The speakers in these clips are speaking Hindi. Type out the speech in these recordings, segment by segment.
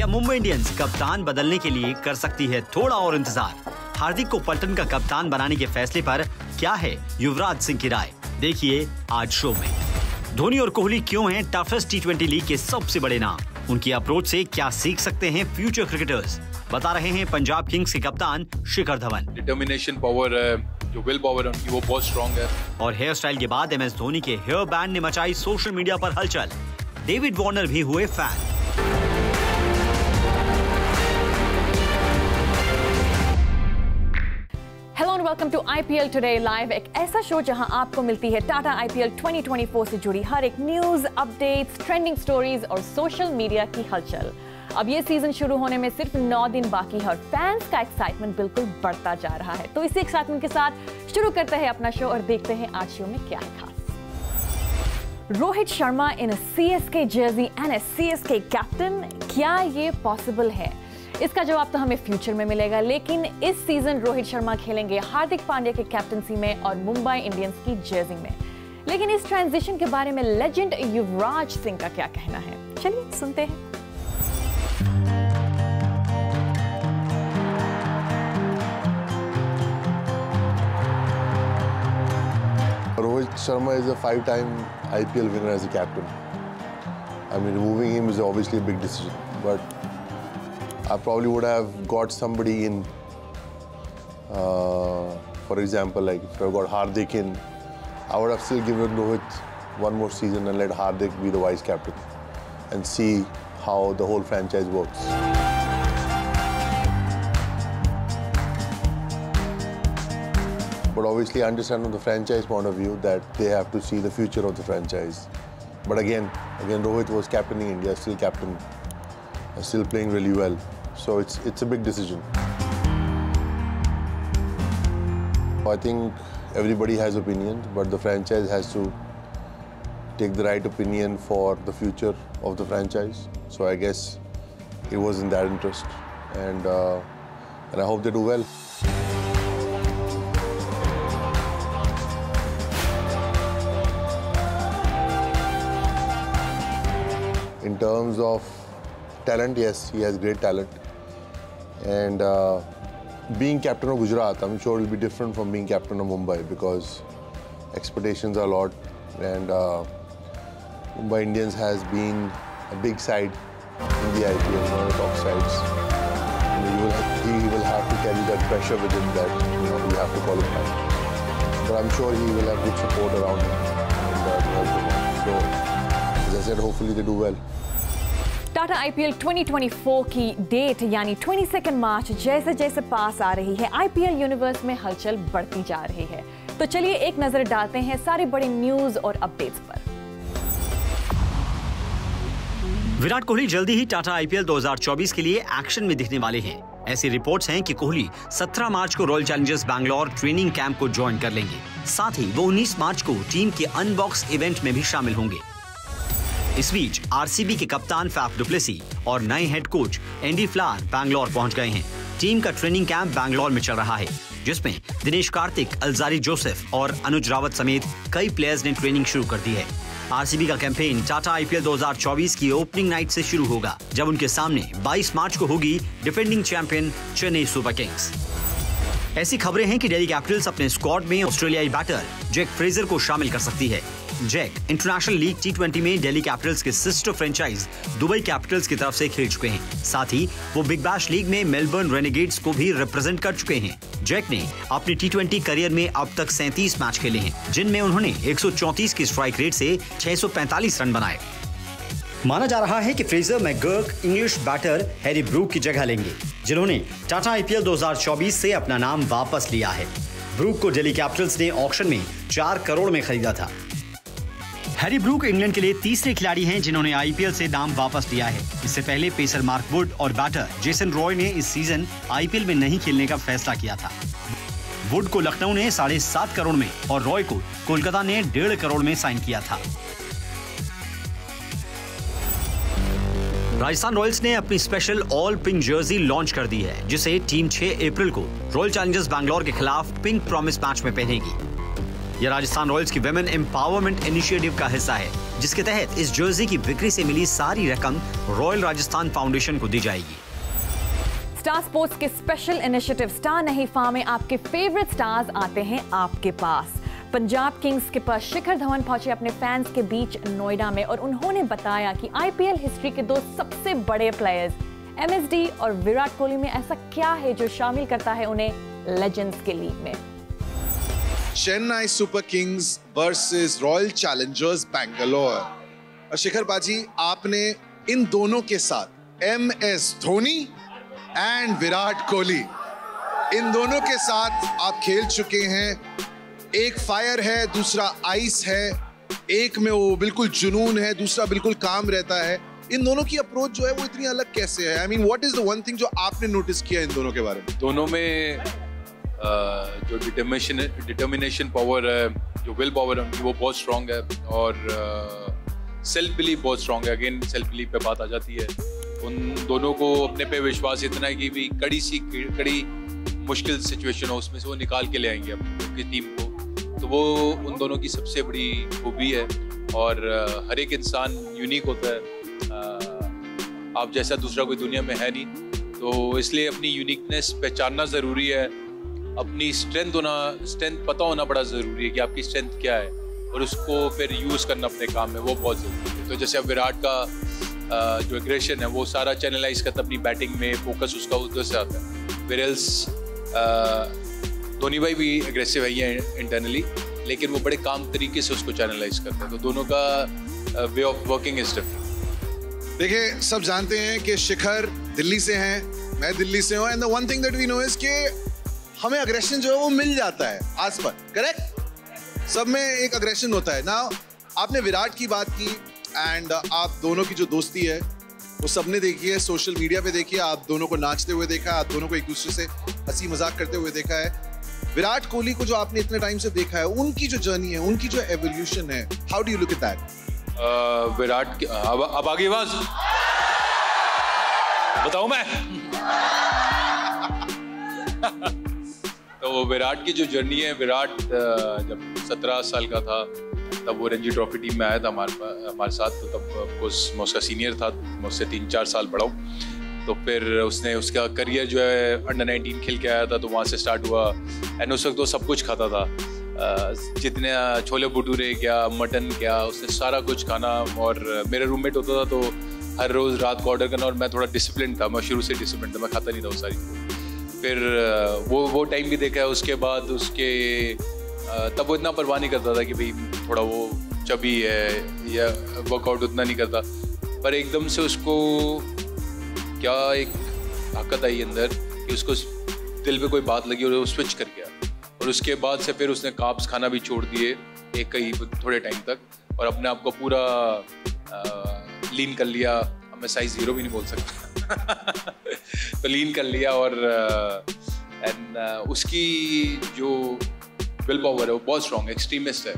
क्या मुंबई इंडियंस कप्तान बदलने के लिए कर सकती है थोड़ा और इंतजार? हार्दिक को पलटन का कप्तान बनाने के फैसले पर क्या है युवराज सिंह की राय? देखिए आज शो में। धोनी और कोहली क्यों हैं टफेस्ट T20 लीग के सबसे बड़े नाम? उनकी अप्रोच से क्या सीख सकते हैं फ्यूचर क्रिकेटर्स? बता रहे हैं पंजाब किंग्स के कप्तान शिखर धवन। डिटर्मिनेशन पावर है, जो विल पावर है वो बहुत स्ट्रॉन्ग है। और हेयर स्टाइल के बाद MS धोनी के हेयर बैंड ने मचाई सोशल मीडिया पर हलचल। डेविड वार्नर भी हुए fan. Hello and welcome to IPL today live, एक ऐसा शो जहां आपको मिलती है टाटा IPL 2024 से जुड़ी हर एक न्यूज, अपडेट्स, ट्रेंडिंग स्टोरीज और सोशल मीडिया की हलचल। अब ये सीजन शुरू होने में सिर्फ 9 दिन बाकी है और फैंस का एक्साइटमेंट बिल्कुल बढ़ता जा रहा है। तो इसी एक्साइटमेंट के साथ शुरू करते हैं अपना शो और देखते हैं आज शो में क्या है खास। रोहित शर्मा इन CSK Jersey and A CSK captain, क्या ये पॉसिबल है? इसका जवाब तो हमें फ्यूचर में मिलेगा, लेकिन इस सीजन रोहित शर्मा खेलेंगे हार्दिक पांड्या के कैप्टनसी में और मुंबई इंडियंस की जर्सी में। लेकिन इस ट्रांजिशन के बारे में लेजेंड युवराज सिंह का क्या कहना है? चलिए सुनते हैं। Rohit Sharma is a 5-time IPL winner as a captain. I mean, removing him is obviously a big decision, but I probably would have got somebody in, for example, like if I got Hardik in, I would have still given Rohit one more season and let Hardik be the vice captain and see how the whole franchise works. But obviously I understand from the franchise point of view that they have to see the future of the franchise. But again, Rohit was captaining India, still captain, still playing really well. So it's a big decision. I think everybody has opinions, but the franchise has to take the right opinion for the future of the franchise. So I guess it was in their interest, and I hope they do well. In terms of talent, yes, he has great talent. And being captain of Gujarat, I'm sure it will be different from being captain of Mumbai because expectations are a lot. And Mumbai Indians has been a big side in the IPL, one of the top sides. And he will have to carry that pressure with him that we have to qualify. But I'm sure he will have good support around him and help him out. So, as I said, hopefully they do well. Tata IPL 2024 की डेट यानी 22 मार्च जैसे जैसे पास आ रही है, IPL यूनिवर्स में हलचल बढ़ती जा रही है। तो चलिए एक नजर डालते हैं सारे बड़े न्यूज और अपडेट्स पर। विराट कोहली जल्दी ही टाटा IPL 2024 के लिए एक्शन में दिखने वाले हैं। ऐसी रिपोर्ट्स हैं कि कोहली 17 मार्च को royal Challengers Bangalore training camp को ज्वाइन कर लेंगे। साथ ही वो 19 मार्च को टीम के अनबॉक्स इवेंट में भी शामिल होंगे। इस बीच RCB के कप्तान फैफ डु प्लेसी और नए head coach Andy flower Bangalore पहुंच गए हैं। टीम का ट्रेनिंग कैंप बैंगलोर में चल रहा है, जिसमें दिनेश कार्तिक, अल्जारी जोसेफ और अनुज रावत समेत कई प्लेयर्स ने ट्रेनिंग शुरू कर दी है। RCB का कैंपेन टाटा IPL 2024 की ओपनिंग नाइट से शुरू होगा, जब उनके सामने 22 मार्च को होगी defending champion Chennai super Kings. ऐसी खबरें हैं कि दिल्ली कैपिटल्स अपने स्क्वाड में ऑस्ट्रेलियाई बैटर जैक फ्रेजर को शामिल कर सकती है। जैक इंटरनेशनल लीग T20 में दिल्ली कैपिटल्स के सिस्टर फ्रेंचाइज दुबई कैपिटल्स की तरफ से खेल चुके हैं। साथ ही वो बिग बैश लीग में मेलबर्न रेनेगेड्स को भी रिप्रेजेंट कर चुके हैं। जैक ने अपनी T20 करियर में अब तक 37 मैच खेले हैं, जिनमें उन्होंने 134 की स्ट्राइक रेट से 645 रन बनाए। माना जा रहा है कि Fraser McGurk English batter Harry Brook की जगह लेंगे, जिन्होंने टाटा IPL 2024 से अपना नाम वापस लिया है। ब्रूक को दिल्ली कैपिटल्स ने ऑक्शन में 4 करोड़ में खरीदा था। हैरी ब्रूक इंग्लैंड के लिए तीसरे खिलाड़ी हैं जिन्होंने IPL से नाम वापस लिया है। इससे पहले पेसर मार्क वुड और बैटर जेसन रॉय ने इस सीजन IPL में नहीं खेलने का फैसला किया था। वुड को लखनऊ ने 7.5 करोड़ में और रॉय को कोलकाता ने 1.5 करोड़ में साइन किया था। राजस्थान रॉयल्स ने अपनी special all pink Jersey launch कर दी है, जिसे टीम 6 अप्रैल को रॉयल चैलेंजर्स बैंगलोर के खिलाफ पिंक प्रॉमिस मैच में पहनेगी। यह राजस्थान रॉयल्स की विमेन एम्पावरमेंट इनिशिएटिव का हिस्सा है, जिसके तहत इस जर्सी की बिक्री से मिली सारी रकम रॉयल राजस्थान फाउंडेशन को दी जाएगी। स्टार स्पोर्ट्स के स्पेशल इनिशिएटिव स्टार नहीं फार्म में आपके फेवरेट स्टार्स आते हैं आपके पास। पंजाब किंग्स के पास शिखर धवन पहुंचे अपने फैंस के बीच नोएडा में और उन्होंने बताया कि आईपीएल हिस्ट्री के 2 सबसे बड़े प्लेयर्स एमएसडी और विराट कोहली में ऐसा क्या है जो शामिल करता है उन्हें लेजेंड्स के लीग में। Chennai super Kings versus royal Challengers Bangalore. और शिखर बाजी, आपने इन दोनों के साथ एमएस धोनी एंड विराट कोहली, इन दोनों के साथ आप खेल चुके हैं। एक फायर है, दूसरा आइस है, एक में वो बिल्कुल जुनून है, दूसरा बिल्कुल काम रहता है। इन दोनों की अप्रोच जो है वो इतनी अलग कैसे है? I mean what is the one thing जो आपने नोटिस किया इन दोनों के बारे में? दोनों में जो डिटर्मिनेशन पावर है, जो विल पावर है, वो बहुत स्ट्रांग है और सेल्फ बिलीफ बहुत स्ट्रांग है। अगेन सेल्फ बिलीफ पे बात आ जाती है। उन दोनों को अपने पे विश्वास इतना है कि भी कड़ी मुश्किल सिचुएशन हो उसमें से वो निकाल के ले आएंगे अपनी टीम को। तो वो उन दोनों की सबसे बड़ी खूबी है और हर एक इंसान यूनिक होता है। आप जैसा दूसरा कोई दुनिया में है नहीं, तो इसलिए अपनी यूनिकनेस पहचानना ज़रूरी है। अपनी स्ट्रेंथ पता होना बड़ा ज़रूरी है कि आपकी स्ट्रेंथ क्या है और उसको फिर यूज़ करना अपने काम में, वो बहुत ज़रूरी है। तो जैसे अब विराट का जो एग्रेशन है वो सारा चैनलाइज करता अपनी बैटिंग में, फोकस उसका उधर से आता है। वेरेल्स धोनी भाई भी एग्रेसिव है ये इंटरनली, लेकिन वो बड़े काम तरीके से उसको चैनलाइज करते हैं। तो दोनों का way of working is different. देखिए, सब जानते हैं कि शिखर दिल्ली से हैं, मैं दिल्ली से हूं, and the one thing that we know is कि हमें अग्रेशन जो है वो मिल जाता है आस पर, करेक्ट? सब में एक अग्रेशन होता है ना। आपने विराट की बात की एंड आप दोनों की जो दोस्ती है वो सबने देखी है, सोशल मीडिया पे देखी है, आप दोनों को नाचते हुए देखा है, आप दोनों को एक दूसरे से हंसी मजाक करते हुए देखा है। विराट कोहली को जो आपने इतने टाइम से देखा है, उनकी जो जर्नी है, उनकी जो एवोल्यूशन है, how do you look at that? Virat अब आगे आवाज बताऊं मैं? तो विराट की जो जर्नी है, विराट जब 17 साल का था तब वो रणजी ट्रॉफी टीम में आया था हमारे साथ। तो तब ऑफकोर्स मैं उसका सीनियर था, मुझसे 3-4 साल बड़ा हूँ। तो फिर उसने उसका करियर जो है अंडर 19 खेल के आया था, तो वहाँ से स्टार्ट हुआ। एंड उस वक्त वो सब कुछ खाता था, जितने छोले भटूरे क्या, मटन क्या, उसने सारा कुछ खाना। और मेरे रूममेट होता था तो हर रोज़ रात को ऑर्डर करना, और मैं थोड़ा डिसिप्लिन था, मैं शुरू से डिसिप्लिन था, मैं खाता नहीं था वो सारी। फिर वो टाइम भी देखा है। उसके बाद उसके तब वो इतना परवाह नहीं करता था कि भाई थोड़ा वो चबी है या वर्कआउट उतना नहीं करता, पर एकदम से उसको क्या एक ताकत आई अंदर कि उसको दिल पे कोई बात लगी और वो स्विच कर गया। और उसके बाद से फिर उसने कार्ब्स खाना भी छोड़ दिए एक कहीं थोड़े टाइम तक, और अपने आप को पूरा लीन कर लिया। अब मैं साइज 0 भी नहीं बोल सकता तो लीन कर लिया। और उसकी जो विल पावर है वो बहुत स्ट्रॉन्ग, एक्सट्रीमिस्ट है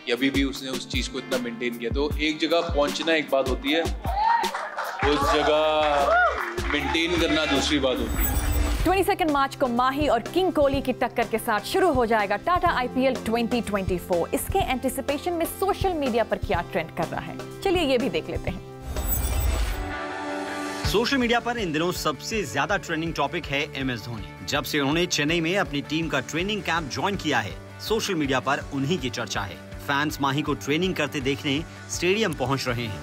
कि अभी भी उसने उस चीज़ को इतना मेंटेन किया। तो एक जगह पहुंचना एक बात होती है, उस जगह मेंटेन करना दूसरी बात होती है। 22 मार्च को माही और किंग कोहली की टक्कर के साथ शुरू हो जाएगा टाटा आईपीएल 2024। इसके एंटिसिपेशन में सोशल मीडिया पर क्या ट्रेंड कर रहा है, चलिए ये भी देख लेते हैं। सोशल मीडिया पर इन दिनों सबसे ज्यादा ट्रेंडिंग टॉपिक है एमएस धोनी। जब से उन्होंने चेन्नई में अपनी टीम का ट्रेनिंग कैंप ज्वाइन किया है, सोशल मीडिया पर उन्हीं की चर्चा है। फैंस माही को ट्रेनिंग करते देखने स्टेडियम पहुंच रहे हैं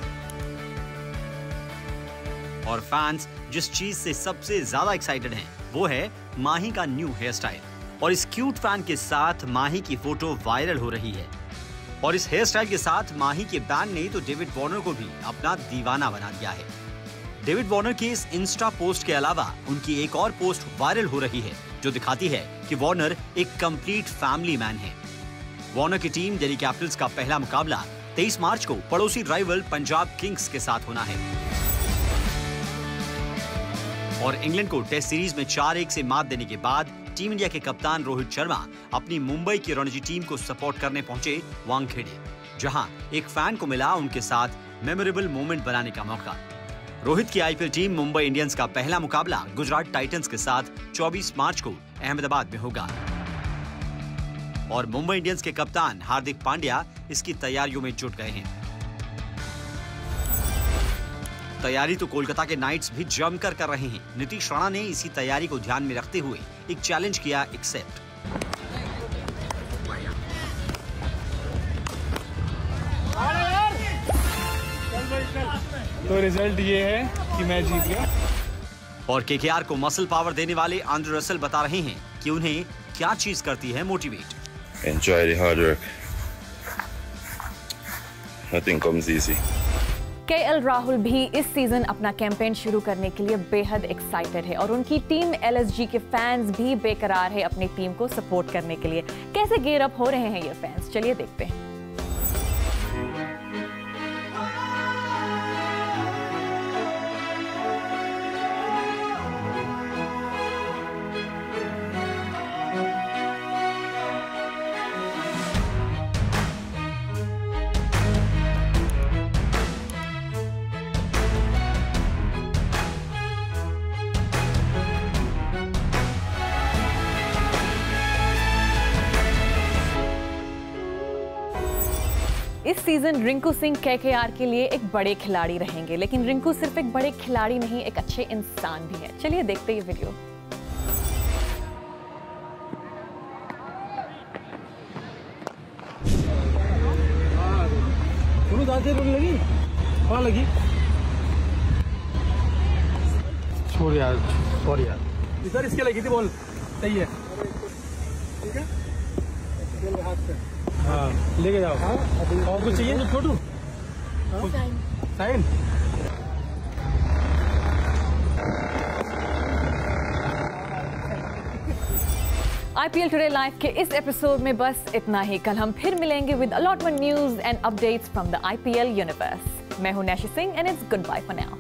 और फैंस जिस चीज से सबसे ज्यादा एक्साइटेड हैं, वो है माही का न्यू हेयर स्टाइल। और इस क्यूट फैन के साथ माही की फोटो वायरल हो रही है। और इस हेयर स्टाइल के साथ माही के बैंड ने तो डेविड वार्नर को भी अपना दीवाना बना दिया है। डेविड वार्नर की इस इंस्टा पोस्ट के अलावा उनकी एक और पोस्ट वायरल हो रही है, जो दिखाती है कि वार्नर एक कंप्लीट फैमिली मैन है। वार्नर की टीम दिल्ली कैपिटल्स का पहला मुकाबला 23 मार्च को पड़ोसी राइवल पंजाब किंग्स के साथ होना है और इंग्लैंड को टेस्ट सीरीज में 4-1 से मात देने के बाद टीम इंडिया के कप्तान रोहित शर्मा अपनी मुंबई की रणजी टीम को सपोर्ट करने पहुंचे वानखेड़े, जहां एक फैन को मिला उनके साथ मेमोरेबल मोमेंट बनाने का मौका। रोहित की आईपीएल टीम मुंबई इंडियंस का पहला मुकाबला गुजरात टाइटंस के साथ 24 मार्च को अहमदाबाद में होगा। और मुंबई इंडियंस के कप्तान हार्दिक पांड्या इसकी तैयारियों में जुट गए हैं। तैयारी तो कोलकाता के नाइट्स भी जमकर कर रहे हैं। नीतीश राणा ने इसी तैयारी को ध्यान में रखते हुए एक चैलेंज किया एक्सेप्ट। तो रिजल्ट ये है कि मैं जीत गया। और केकेआर को मसल पावर देने वाले आंद्रे रसेल बता रहे हैं कि उन्हें क्या चीज करती है motivate. Enjoy the hard work. Nothing comes easy. KL Rahul भी इस सीजन अपना कैंपेन शुरू करने के लिए बेहद एक्साइटेड है और उनकी टीम एलएसजी के फैंस भी बेकरार है अपनी टीम को सपोर्ट करने के लिए। कैसे गेयर अप हो रहे हैं ये फैंस, चलिए देखते हैं। इस सीजन रिंकू सिंह केकेआर के लिए एक बड़े खिलाड़ी रहेंगे, लेकिन रिंकू सिर्फ एक बड़े खिलाड़ी नहीं, एक अच्छे इंसान भी है। चलिए देखते हैं ये वीडियो। लगी हाँ लगी छोड़ यार, सॉरी यार, इधर इसके लगी थी बॉल। सही है, ठीक है, हाँ लेके जाओ। और कुछ चाहिए छोटू? साइन। आईपीएल टुडे लाइव के इस एपिसोड में बस इतना ही। कल हम फिर मिलेंगे with a lot more news and updates from the IPL universe. मैं हूं Naishi Singh and it's goodbye for now.